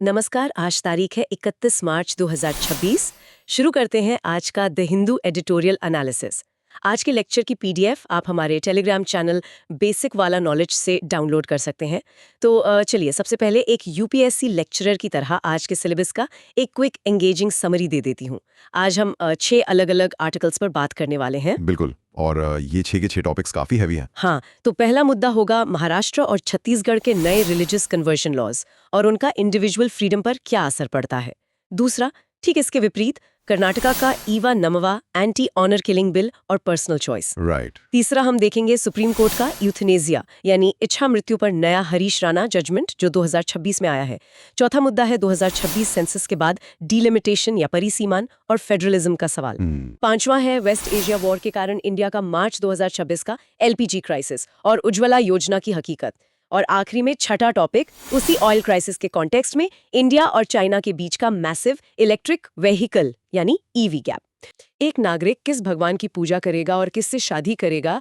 नमस्कार। आज तारीख है 31 मार्च 2026। शुरू करते हैं आज का द हिंदू एडिटोरियल एनालिसिस। आज के लेक्चर की पीडीएफ आप हमारे टेलीग्राम चैनल बेसिक वाला नॉलेज से डाउनलोड कर सकते हैं। तो चलिए सबसे पहले एक यूपीएससी लेक्चरर की तरह आज के सिलेबस का एक क्विक एंगेजिंग समरी दे देती हूँ। आज हम 6 अलग-अलग आर्टिकल्स पर बात करने वाले हैं। बिल्कुल। और ये 6 के 6 टॉपिक्स काफी हैवी हैं। हाँ, तो पहला मुद्दा होगा महाराष्ट्र और छत्तीसगढ़ के नए रिलीजियस कन्वर्जन लॉज और उनका इंडिविजुअल फ्रीडम पर क्या असर पड़ता है। दूसरा, ठीक इसके विपरीत, कर्नाटका का ईवा नमवा एंटी ऑनर किलिंग बिल और पर्सनल चॉइस। राइट। तीसरा हम देखेंगे सुप्रीम कोर्ट का यूथनेजिया यानी इच्छा मृत्यु पर नया हरीश राणा जजमेंट जो 2026 में आया है। चौथा मुद्दा है 2026 सेंसस के बाद डीलिमिटेशन या परिसीमान और फेडरलिज्म का सवाल। पांचवा है वेस्ट एशिया वॉर के कारण इंडिया का मार्च 2026 का एलपीजी क्राइसिस और उज्ज्वला योजना की हकीकत। और आखिरी में छठा टॉपिक उसी ऑयल क्राइसिस के कॉन्टेक्स्ट में इंडिया और चाइना के बीच का मैसिव इलेक्ट्रिक व्हीकल यानी ईवी गैप। एक नागरिक किस भगवान की पूजा करेगा और किससे शादी करेगा,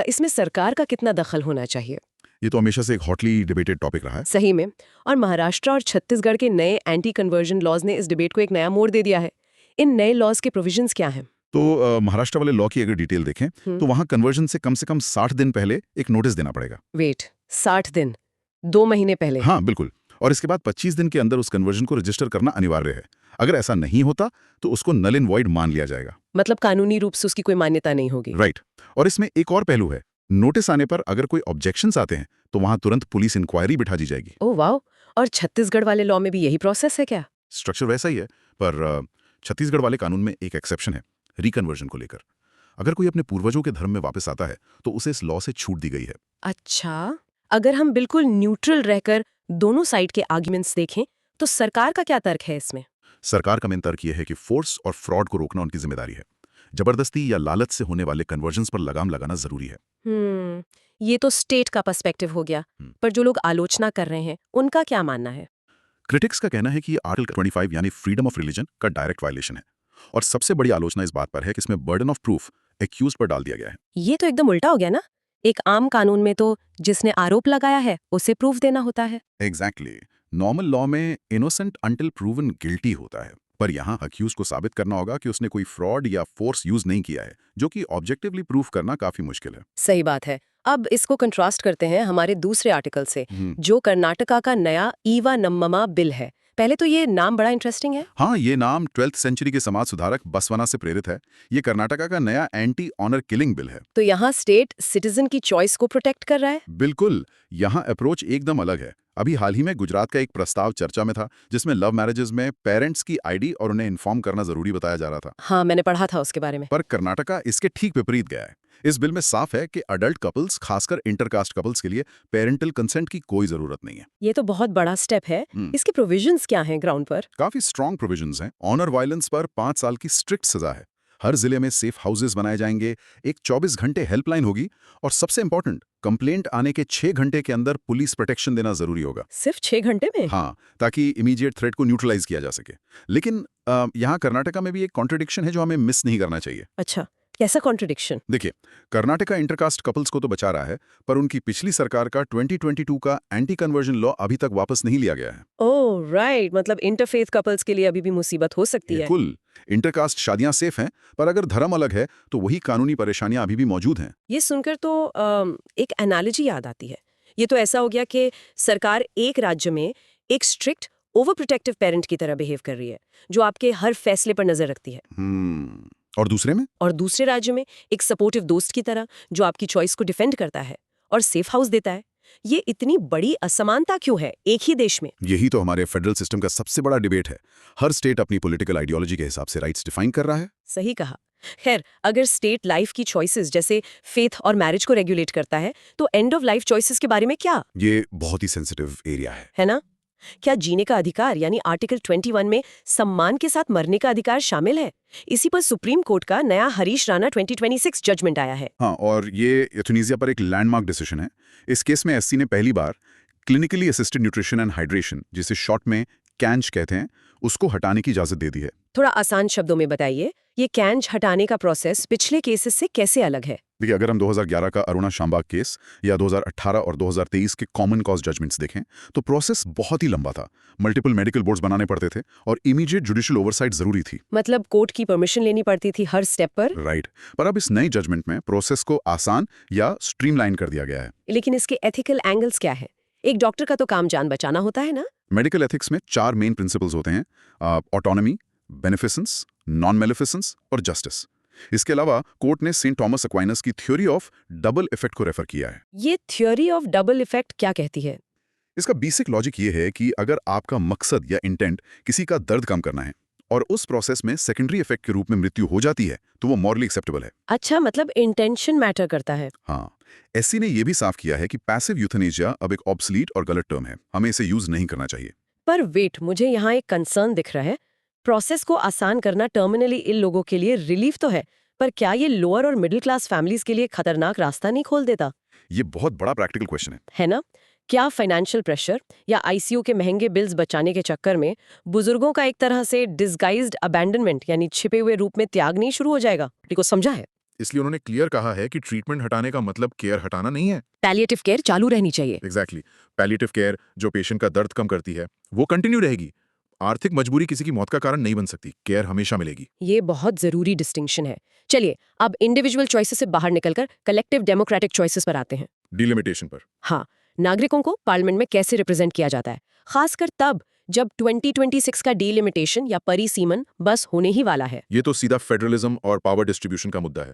इसमें सरकार का कितना दखल होना चाहिए? ये तो हमेशा से एक हॉटली डिबेटेड टॉपिक रहा है। सही में। और महाराष्ट्र और छत्तीसगढ़ के नए एंटी कन्वर्जन लॉज ने इस डिबेट को एक नया मोड़ दे दिया है। इन नए लॉज के प्रोविजंस क्या हैं? तो महाराष्ट्र वाले लॉ की अगर डिटेल देखें तो वहां कन्वर्जन से कम 60 दिन पहले एक नोटिस देना पड़ेगा। वेट, 60 दिन? 2 महीने पहले? हाँ बिल्कुल। और इसके बाद 25 दिन के अंदर उस कन्वर्जन को रजिस्टर करना अनिवार्य है। अगर ऐसा नहीं होता तो उसको नल एंड वॉइड मान लिया जाएगा। मतलब कानूनी रूप से उसकी कोई मान्यता नहीं होगी। राइट। और इसमें एक और पहलू है, नोटिस आने पर अगर कोई ऑब्जेक्शंस आते हैं तो वहां तुरंत पुलिस इंक्वायरी बिठा दी जाएगी। ओह वाह! और छत्तीसगढ़ वाले लॉ में भी यही प्रोसेस है क्या? स्ट्रक्चर वैसा ही है, पर छत्तीसगढ़ वाले कानून में एक एक्सेप्शन है रिकन्वर्जन को लेकर। अगर कोई अपने पूर्वजों के धर्म में वापस आता है तो उसे इस लॉ से छूट दी गई है। अच्छा, अगर हम बिल्कुल न्यूट्रल रहकर दोनों साइड के आर्ग्यूमेंट्स देखें तो सरकार का क्या तर्क है इसमें? सरकार का मेन तर्क यह है कि फोर्स और फ्रॉड को रोकना उनकी जिम्मेदारी है। जबरदस्ती या लालच से होने वाले कन्वर्जन्स पर लगाम लगाना जरूरी है। ये तो स्टेट का पर्सपेक्टिव हो गया। पर जो लोग आलोचना कर रहे हैं उनका क्या मानना है? क्रिटिक्स का कहना है कि ये आर्टिकल 25 यानी फ्रीडम ऑफ रिलीजन का डायरेक्ट वायलेशन है। और सबसे बड़ी आलोचना इस बात पर है कि इसमें बर्डन ऑफ प्रूफ एक्यूज पर डाल दिया गया है। ये तो एकदम उल्टा हो गया ना। एक आम कानून में तो जिसने आरोप लगाया है उसे प्रूफ देना होता है। एग्जैक्टली। नॉर्मल लॉ में इनोसेंट अंटिल प्रूवन गिल्टी होता है, पर यहाँ अक्यूज को साबित करना होगा कि उसने कोई फ्रॉड या फोर्स यूज नहीं किया है, जो कि ऑब्जेक्टिवली प्रूफ करना काफी मुश्किल है। सही बात है। अब इसको कंट्रास्ट करते हैं हमारे दूसरे आर्टिकल से, जो कर्नाटका का नया ईवा नम्ममा बिल है। पहले तो ये नाम बड़ा इंटरेस्टिंग है। हाँ, ये नाम 12th सेंचुरी के समाज सुधारक बसवना से प्रेरित है। ये कर्नाटका का नया एंटी ऑनर किलिंग बिल है। तो यहाँ स्टेट सिटीजन की चॉइस को प्रोटेक्ट कर रहा है। बिल्कुल। यहाँ अप्रोच एकदम अलग है। अभी हाल ही में गुजरात का एक प्रस्ताव चर्चा में था जिसमें लव मैरिजेस में पेरेंट्स की आईडी और उन्हें इन्फॉर्म करना जरूरी बताया जा रहा था। हाँ, मैंने पढ़ा था उसके बारे में। पर कर्नाटका इसके ठीक विपरीत गया है। इस बिल में साफ है कि अडल्ट कपल्स, खासकर इंटरकास्ट कपल्स के लिए पेरेंटल कंसेंट की कोई जरूरत नहीं है। ये तो बहुत बड़ा स्टेप है। इसके प्रोविजंस क्या हैं ग्राउंड पर? काफी स्ट्रॉन्ग प्रोविजंस हैं। ऑनर वायलेंस पर 5 साल की स्ट्रिक्ट सजा है। हर जिले में सेफ हाउसेज बनाए जाएंगे, एक 24 घंटे हेल्पलाइन होगी और सबसे इंपॉर्टेंट, कंप्लेंट आने के 6 घंटे के अंदर पुलिस प्रोटेक्शन देना जरूरी होगा। सिर्फ 6 घंटे में? हाँ, ताकि इमीडिएट थ्रेट को न्यूट्रलाइज किया जा सके। लेकिन यहाँ कर्नाटका में भी एक कॉन्ट्रडिक्शन है जो हमें मिस नहीं करना चाहिए। अच्छा, कैसा कॉन्ट्रडिक्शन? देखिए, कर्नाटका इंटरकास्ट कपल्स को तो बचा रहा है, पर उनकी पिछली सरकार का 2022 का एंटी कन्वर्जन लॉ अभी तक वापस नहीं लिया गया है। ओह राइट, मतलब इंटरफेथ कपल्स के लिए अभी भी मुसीबत हो सकती है। बिल्कुल। इंटरकास्ट शादियां सेफ हैं, पर अगर धर्म अलग है तो वही कानूनी परेशानियां अभी भी मौजूद हैं। ये सुनकर तो एक एनालॉजी याद आती है। ये तो ऐसा हो गया कि सरकार एक राज्य में एक स्ट्रिक्ट ओवर प्रोटेक्टिव पेरेंट की तरह बिहेव कर रही है, जो आपके हर फैसले पर नजर रखती है। और दूसरे में? और दूसरे राज्य में एक सपोर्टिव दोस्त की तरह, जो आपकी चॉइस को डिफेंड करता है और सेफ हाउस देता है। ये इतनी बड़ी असमानता क्यों है एक ही देश में? यही तो हमारे फेडरल सिस्टम का सबसे बड़ा डिबेट है। हर स्टेट अपनी पॉलिटिकल आइडियोलॉजी के हिसाब से राइट्स डिफाइन कर रहा है। सही कहा। खैर, अगर स्टेट लाइफ की चॉइसेस जैसे फेथ और मैरिज को रेगुलेट करता है तो एंड ऑफ लाइफ चॉइसेस के बारे में क्या? ये बहुत ही सेंसिटिव एरिया है ना? क्या जीने का अधिकार यानी आर्टिकल 21 में सम्मान के साथ मरने का अधिकार शामिल है? इसी पर सुप्रीम कोर्ट का नया हरीश राणा 2026 जजमेंट आया है। हाँ, और ये यूथनेसिया पर एक लैंडमार्क डिसीजन है। इस केस में एससी ने पहली बार clinically assisted nutrition and hydration, जिसे शॉर्ट में कैंच कहते हैं, उसको हटाने की इजाजत दे दी है। थोड़ा आसान शब्दों में बताइए, ये कैंच हटाने का प्रोसेस पिछले केसेस से कैसे अलग है? देखिए, अगर हम 2011 का अरुणा शांबाग केस या 2018 और 2023 के कॉमन कॉज जजमेंट्स देखें तो प्रोसेस बहुत ही लंबा था। मल्टीपल मेडिकल बोर्ड्स बनाने पड़ते थे और इमीडिएट जुडिशियल ओवरसाइट जरूरी थी। मतलब कोर्ट की परमिशन लेनी पड़ती थी हर स्टेप पर। राइट। पर अब इस नई जजमेंट में प्रोसेस को आसान या स्ट्रीमलाइन कर दिया गया है। लेकिन इसके एथिकल एंगल्स क्या है? एक डॉक्टर का तो काम जान बचाना होता है ना। मेडिकल एथिक्स में 4 मेन प्रिंसिपल्स होते हैं: ऑटोनॉमी, बेनिफिसेंस, नॉन मेलिफिसेंस और जस्टिस। इसके अलावा कोर्ट ने सेंट थॉमस एक्वाइनस की थ्योरी ऑफ डबल इफेक्ट को रेफर किया है। ये थ्योरी ऑफ डबल इफेक्ट क्या कहती है? इसका बेसिक लॉजिक ये है कि अगर आपका मकसद या इंटेंट किसी का दर्द कम करना है और उस प्रोसेस में सेकेंडरी इफेक्ट के रूप में मृत्यु हो जाती है तो वो मॉरली एक्सेप्टेबल है। अच्छा, मतलब इंटेंशन मैटर करता है। हाँ, एससी ने यह भी साफ किया है कि पैसिव यूथनेशिया अब एक ऑब्सलीट और गलत टर्म है, हमें इसे यूज नहीं करना चाहिए। पर वेट, मुझे यहाँ एक कंसर्न दिख रहा है। प्रोसेस को आसान करना टर्मिनली इल लोगों के लिए रिलीफ तो है, पर क्या ये लोअर और मिडिल क्लास फैमिलीज के लिए खतरनाक रास्ता नहीं खोल देता? ये बहुत बड़ा प्रैक्टिकल क्वेश्चन है ना? क्या फाइनेंशियल प्रेशर या आईसीयू के महंगे बिल्स बचाने के चक्कर में बुजुर्गों का एक तरह से डिस्गाइज्ड अबैंडनमेंट यानी छिपे हुए रूप में त्याग नहीं शुरू हो जाएगा? को समझा है? इसलिए उन्होंने क्लियर कहा है कि ट्रीटमेंट हटाने का मतलब केयर हटाना नहीं है। पैलिएटिव केयर चालू रहनी चाहिए। एग्जैक्टली। पैलिएटिव केयर जो पेशेंट का दर्द कम करती है वो कंटिन्यू रहेगी। आर्थिक मजबूरी किसी की मौत का कारण नहीं बन सकती, केयर हमेशा मिलेगी। ये बहुत जरूरी डिस्टिंक्शन है। चलिए अब इंडिविजुअल चॉइसेस से बाहर निकलकर कलेक्टिव डेमोक्रेटिक चॉइसेस पर आते हैं। डिलिमिटेशन पर। हाँ, नागरिकों को पार्लियामेंट में कैसे रिप्रेजेंट किया जाता है, खासकर तब जब 2026 का डीलिमिटेशन या परिसीमन बस होने ही वाला है। ये तो सीधा फेडरलिज्म और पावर डिस्ट्रीब्यूशन का मुद्दा है।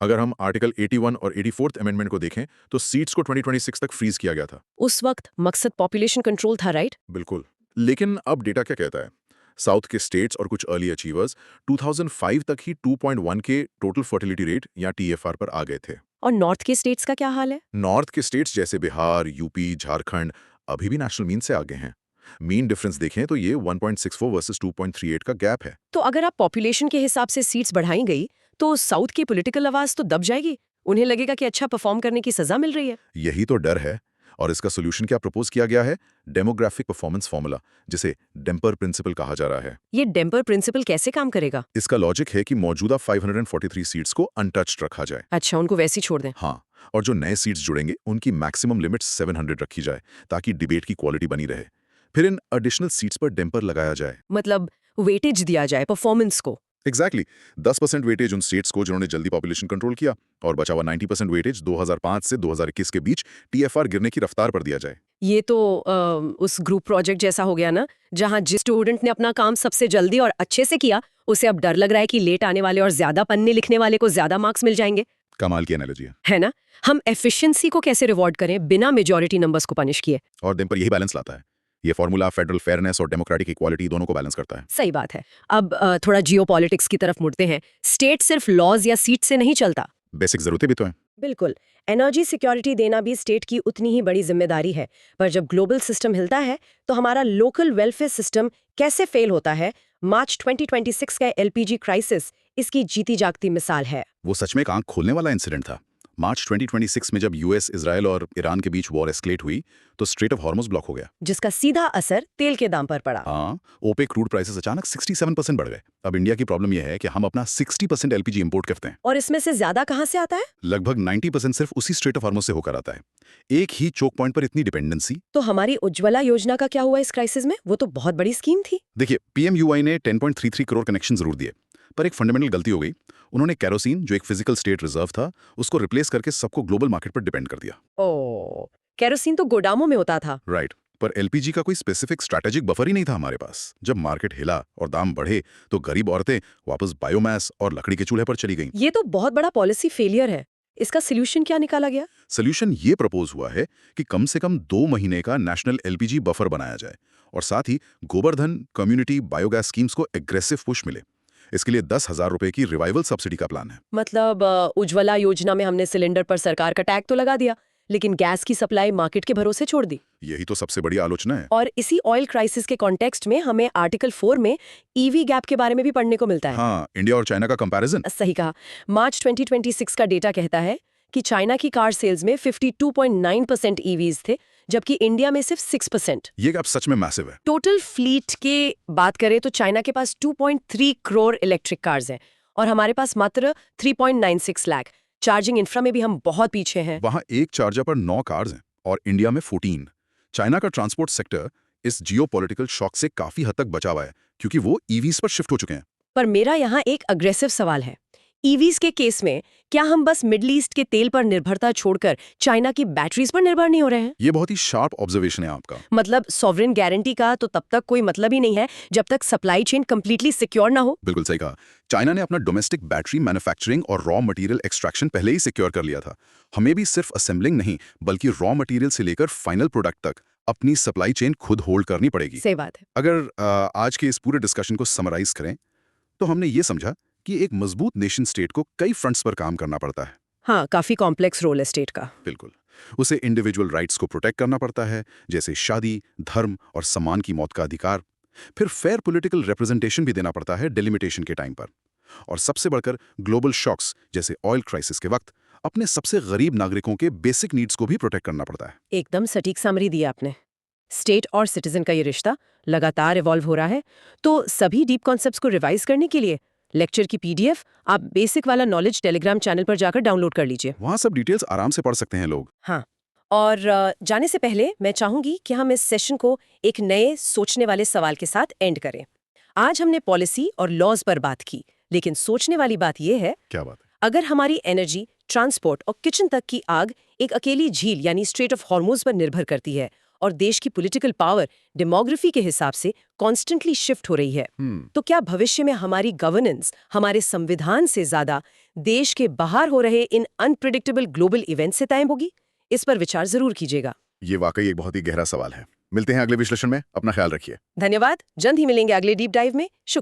अगर हम आर्टिकल 81 और 84th अमेंडमेंट को देखें तो सीट्स को 2026 तक फ्रीज किया गया था। उस वक्त मकसद पॉपुलेशन कंट्रोल था, राइट? बिल्कुल। लेकिन अब डेटा क्या कहता है? साउथ के स्टेट्स और कुछ अर्ली अचीवर्स 2005 तक ही 2.1 के टोटल फर्टिलिटी रेट या टीएफआर पर आ गए थे। और नॉर्थ के स्टेट्स का क्या हाल है? नॉर्थ के स्टेट्स जैसे बिहार, यूपी, झारखंड अभी भी नेशनल मीन से आगे हैं। मीन डिफरेंस देखें तो ये 1.64 वर्सेस 2.38 का गैप है। तो अगर आप पॉपुलेशन के हिसाब से सीट्स बढ़ाई गई तो साउथ की पॉलिटिकल आवाज तो दब जाएगी। उन्हें लगेगा कि अच्छा परफॉर्म करने की सजा मिल रही है। यही तो डर है। और इसका सोल्यूशन क्या प्रपोज किया गया है? डेमोग्राफिक परफॉर्मेंस फॉर्मूला, जिसे डेम्पर प्रिंसिपल कहा जा रहा है। ये डेम्पर प्रिंसिपल कैसे काम करेगा? इसका लॉजिक है कि मौजूदा 543 सीट्स को अनटच्ड रखा जाए। अच्छा, उनको वैसे ही छोड़ दें। हाँ, और जो नए सीट्स जुड़ेंगे उनकी मैक्सिमम लिमिट 700 रखी जाए ताकि डिबेट की क्वालिटी बनी रहे। फिर इन एडिशनल सीट्स पर डेम्पर लगाया जाए। मतलब वेटेज दिया जाए परफॉर्मेंस को। एग्जैक्टली। 10% वेटेज उन स्टेट्स को जिन्होंने जल्दी पॉपुलेशन कंट्रोल किया और बचा हुआ 90% वेटेज 2005 से 2021 के बीच टीएफआर गिरने की रफ्तार पर दिया जाए। ये तो उस ग्रुप प्रोजेक्ट जैसा हो गया ना, जहां जिस स्टूडेंट ने अपना काम सबसे जल्दी और अच्छे से किया उसे अब डर लग रहा है कि लेट आने वाले और ज्यादा पन्ने लिखने वाले को ज्यादा मार्क्स मिल जाएंगे। कमाल की एनालॉजी है ना? हम एफिशिएंसी को कैसे रिवॉर्ड करें बिना मेजॉरिटी नंबर्स को पनिश किए? और डेम्पर यही बैलेंस लाता है। ये फॉर्मूला फेडरल फेयरनेस और डेमोक्रेटिक इक्वालिटी दोनों को बैलेंस करता है। सही बात है। अब थोड़ा जियोपॉलिटिक्स की तरफ मुड़ते हैं। स्टेट सिर्फ लॉज या सीट से नहीं चलता। बेसिक जरूरतें भी तो हैं। बिल्कुल। एनर्जी सिक्योरिटी देना भी स्टेट की उतनी ही बड़ी जिम्मेदारी है। पर जब ग्लोबल सिस्टम हिलता है तो हमारा लोकल वेलफेयर सिस्टम कैसे फेल होता है? मार्च 2026 का एलपीजी क्राइसिस इसकी जीती जागती मिसाल है। वो सच में एक आंख खोलने वाला इंसिडेंट था। मार्च 2026 में जब यूएस, इजराइल और ईरान के बीच वॉर एस्केलेट हुई तो स्ट्रेट ऑफ हॉर्मुज ब्लॉक हो गया, जिसका सीधा असर तेल के दाम पर पड़ा। हाँ, ओपेक क्रूड प्राइसेस अचानक 67% बढ़ गए। अब इंडिया की प्रॉब्लम यह है कि हम अपना 60% एलपीजी इंपोर्ट करते हैं और इसमें से ज्यादा कहां से आता है? लगभग 90% सिर्फ उसी स्ट्रेट ऑफ हॉर्मुज से होकर आता है। एक ही चोक पॉइंट पर इतनी डिपेंडेंसी। तो हमारी उज्ज्वला योजना का क्या हुआ इस क्राइसिस में? वो तो बहुत बड़ी स्कीम थी। देखिए, पीएमयूआई ने 10.33 करोड़ कनेक्शन जरूर दिए, पर एक फंडामेंटल गलती हो गई। उन्होंने केरोसिन, जो एक फिजिकल स्टेट रिजर्व था, उसको रिप्लेस करके सबको ग्लोबल मार्केट पर डिपेंड कर दिया। ओ, केरोसिन तो गोदामों में होता था। राइट। पर एलपीजी का कोई स्पेसिफिक स्ट्रैटेजिक बफर ही नहीं था हमारे पास। जब मार्केट हिला और दाम बढ़े तो गरीब औरतें वापस बायोमास और लकड़ी के चूल्हे पर चली गईं। ये तो बहुत बड़ा पॉलिसी फेलियर है। इसका सोल्यूशन क्या निकाला गया? सोल्यूशन ये प्रपोज हुआ है कि कम से कम 2 महीने का नेशनल एलपीजी बफर बनाया जाए और साथ ही गोवर्धन कम्युनिटी बायोगैस स्कीम्स को एग्रेसिव पुश मिले। इसके लिए 10,000 रुपए की रिवाइवल सब्सिडी का प्लान है। मतलब उज्ज्वला योजना में हमने सिलेंडर पर सरकार का टैग तो लगा दिया, लेकिन गैस की सप्लाई मार्केट के भरोसे छोड़ दी। यही तो सबसे बड़ी आलोचना है। और इसी ऑयल क्राइसिस के कॉन्टेक्स्ट में हमें आर्टिकल 4 में ईवी गैप के बारे में भी पढ़ने को मिलता है। हाँ, इंडिया और चाइना का कंपैरिजन। सही कहा। मार्च 2026 का डेटा कहता है कि चाइना की कार सेल्स में 52.9% ईवीज थे, जबकि इंडिया में सिर्फ 6%। ये गैप सच में मैसिव है। टोटल फ्लीट के बात करें तो चाइना के पास 2.3 करोड़ इलेक्ट्रिक कार्स हैं और हमारे पास मात्र 3.96 लाख। चार्जिंग इंफ्रा में भी हम बहुत पीछे हैं। वहाँ एक चार्जर पर 9 कार्स हैं और इंडिया में 14। चाइना का ट्रांसपोर्ट सेक्टर इस जियोपॉलिटिकल शॉक से काफी हद तक बचा हुआ है क्योंकि वो ईवीज पर शिफ्ट हो चुके हैं। पर मेरा यहाँ एक अग्रेसिव सवाल है। ईवीज के केस में क्या हम बस मिडिल ईस्ट के तेल पर निर्भरता छोड़कर चाइना की बैटरीज पर निर्भर नहीं हो रहे हैं? ये बहुत ही शार्प ऑब्जर्वेशन है आपका। मतलब सॉवरेन गारंटी का तो तब तक कोई मतलब ही नहीं है जब तक सप्लाई चेन कंप्लीटली सिक्योर ना हो। बिल्कुल सही कहा। चाइना ने अपना डोमेस्टिक बैटरी मैन्युफैक्चरिंग और रॉ मटेरियल एक्सट्रैक्शन पहले ही सिक्योर कर लिया था। हमें भी सिर्फ असेंबलिंग नहीं बल्कि रॉ मटेरियल से लेकर फाइनल प्रोडक्ट तक अपनी सप्लाई चेन खुद होल्ड करनी पड़ेगी। सही बात है। अगर आज के इस पूरे डिस्कशन को समराइज करें तो हमने ये समझा कि एक मजबूत नेशन स्टेट को कई फ्रंट्स पर काम करना पड़ता है। हाँ, काफी कॉम्प्लेक्स रोल है स्टेट का। बिल्कुल। उसे इंडिविजुअल राइट्स को प्रोटेक्ट करना पड़ता है, जैसे शादी, धर्म और सम्मान की मौत का अधिकार। फिर फेयर पॉलिटिकल रिप्रेजेंटेशन भी देना पड़ता है डिलिमिटेशन के टाइम पर। और सबसे बढ़कर ग्लोबल शॉक्स जैसे ऑयल क्राइसिस के वक्त अपने सबसे गरीब नागरिकों के बेसिक नीड्स को भी प्रोटेक्ट करना पड़ता है। एकदम सटीक समरी दी आपने। स्टेट और सिटीजन का ये रिश्ता लगातार इवॉल्व हो रहा है, तो सभी डीप कॉन्सेप्ट्स को रिवाइज करने के लिए लेक्चर की पीडीएफ आप बेसिक वाला नॉलेज टेलीग्राम चैनल पर जाकर डाउनलोड कर लीजिए। वहाँ सब डिटेल्स आराम से पढ़ सकते हैं लोग। हाँ, और जाने से पहले मैं चाहूंगी कि हम इस सेशन को एक नए सोचने वाले सवाल के साथ एंड करें। आज हमने पॉलिसी और लॉज पर बात की, लेकिन सोचने वाली बात यह है, क्या बात है? अगर हमारी एनर्जी, ट्रांसपोर्ट और किचन तक की आग एक अकेली झील यानी स्ट्रेट ऑफ हॉर्मुज पर निर्भर करती है और देश की पॉलिटिकल पावर डेमोग्राफी के हिसाब से कॉन्स्टेंटली शिफ्ट हो रही है, तो क्या भविष्य में हमारी गवर्नेंस हमारे संविधान से ज्यादा देश के बाहर हो रहे इन अनप्रिडिक्टेबल ग्लोबल इवेंट से तय होगी? इस पर विचार जरूर कीजिएगा। ये वाकई एक बहुत ही गहरा सवाल है। मिलते हैं अगले विश्लेषण में। अपना ख्याल रखिए। धन्यवाद। जल्द ही मिलेंगे अगले डीप डाइव में। शुक्रिया।